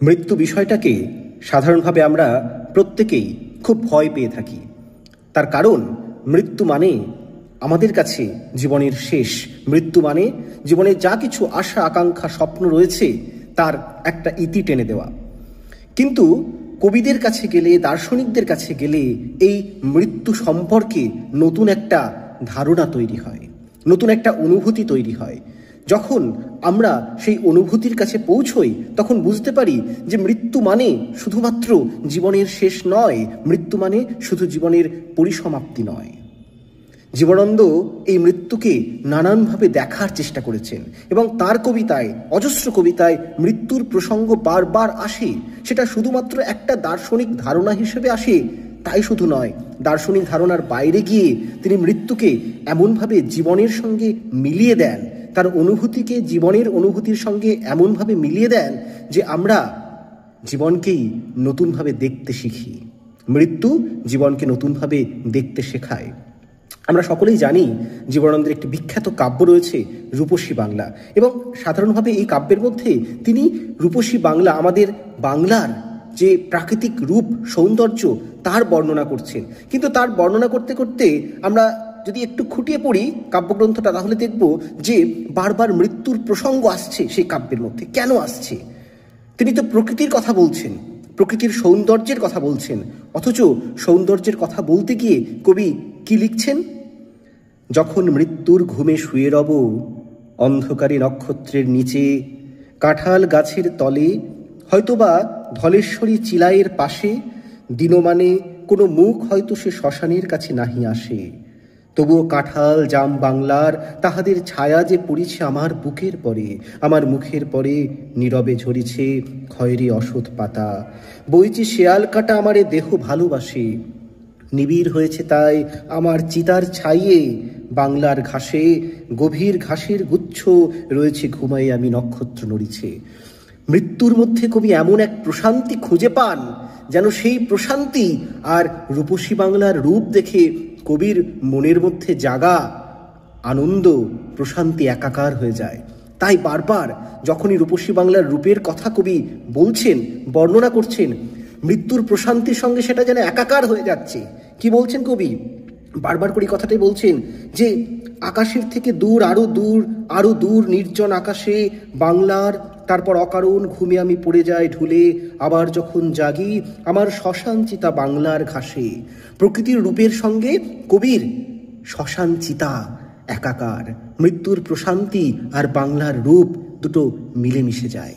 মৃত্যু বিষয়টাকে সাধারণভাবে আমরা প্রত্যেকেই খুব ভয় পেয়ে থাকি। তার কারণ মৃত্যু মানে আমাদের কাছে জীবনের শেষ। মৃত্যু মানে জীবনে যা কিছু আশা আকাঙ্ক্ষা স্বপ্ন রয়েছে তার একটা ইতি টেনে দেওয়া। কিন্তু কবিদের কাছে গেলে, দার্শনিকদের কাছে গেলে এই মৃত্যু সম্পর্কে নতুন একটা ধারণা তৈরি হয়, নতুন একটা অনুভূতি তৈরি হয়। যখন আমরা সেই অনুভূতির কাছে পৌঁছই তখন বুঝতে পারি যে মৃত্যু মানে শুধুমাত্র জীবনের শেষ নয়, মৃত্যু মানে শুধু জীবনের পরিসমাপ্তি নয়। জীবনানন্দ এই মৃত্যুকে নানানভাবে দেখার চেষ্টা করেছেন এবং তার কবিতায়, অজস্র কবিতায় মৃত্যুর প্রসঙ্গ বারবার আসে। সেটা শুধুমাত্র একটা দার্শনিক ধারণা হিসেবে আসে তাই শুধু নয়, দার্শনিক ধারণার বাইরে গিয়ে তিনি মৃত্যুকে এমনভাবে জীবনের সঙ্গে মিলিয়ে দেন, তার অনুভূতিকে জীবনের অনুভূতির সঙ্গে এমনভাবে মিলিয়ে দেন যে আমরা জীবনকেই নতুনভাবে দেখতে শিখি। মৃত্যু জীবনকে নতুনভাবে দেখতে শেখায়। আমরা সকলেই জানি জীবনানন্দের একটি বিখ্যাত কাব্য রয়েছে রূপসী বাংলা, এবং সাধারণভাবে এই কাব্যের মধ্যে তিনি রূপসী বাংলা, আমাদের বাংলার যে প্রাকৃতিক রূপ সৌন্দর্য তার বর্ণনা করছেন। কিন্তু তার বর্ণনা করতে করতে আমরা যদি একটু খুঁটিয়ে পড়ি কাব্যগ্রন্থটা, তাহলে দেখব যে বারবার মৃত্যুর প্রসঙ্গ আসছে সেই কাব্যের মধ্যে। কেন আসছে? তিনি তো প্রকৃতির কথা বলছেন, প্রকৃতির সৌন্দর্যের কথা বলছেন, অথচ সৌন্দর্যের কথা বলতে গিয়ে কবি কি লিখছেন? যখন মৃত্যুর ঘুমে শুয়ে রব অন্ধকারে নক্ষত্রের নিচে, কাঁঠাল গাছের তলে হয়তোবা ধলেশ্বরী চিলাইয়ের পাশে, দিনমানে কোনো মুখ হয়তো সে শ্মশানের কাছে নাহি আসে, তবুও কাঁঠাল জাম বাংলার তাহাদের ছায়া যে পড়িছে আমার বুকের পরে, আমার মুখের পরে নীরবে ঝরিছে খয়েরি অসৎ পাতা, বইছে শেয়াল কাটা আমারে দেহ ভালোবাসে, নিবিড় হয়েছে তাই আমার চিতার ছাইয়ে, বাংলার ঘাসে গভীর ঘাসের গুচ্ছ রয়েছে ঘুমাই আমি নক্ষত্র নড়িছে। মৃত্যুর মধ্যে কবি এমন এক প্রশান্তি খুঁজে পান যেন সেই প্রশান্তি আর রূপসী বাংলার রূপ দেখে কবির মনের মধ্যে জাগা আনন্দ প্রশান্তি একাকার হয়ে যায়। তাই বারবার যখনই রূপসী বাংলার রূপের কথা কবি বলছেন, বর্ণনা করছেন, মৃত্যুর প্রশান্তির সঙ্গে সেটা যেন একাকার হয়ে যাচ্ছে। কি বলছেন কবি? বারবার করে কথাটাই বলছেন যে আকাশের থেকে দূর, আরো দূর, আরো দূর নির্জন আকাশে বাংলার, তারপর অকারণ ঘুমে আমি পড়ে যাই ঢুলে, আবার যখন জাগি আমার শ্মশান চিতা বাংলার ঘাসে। প্রকৃতির রূপের সঙ্গে কবির শ্মশান চিতা একাকার, মৃত্যুর প্রশান্তি আর বাংলার রূপ দুটো মিলেমিশে যায়।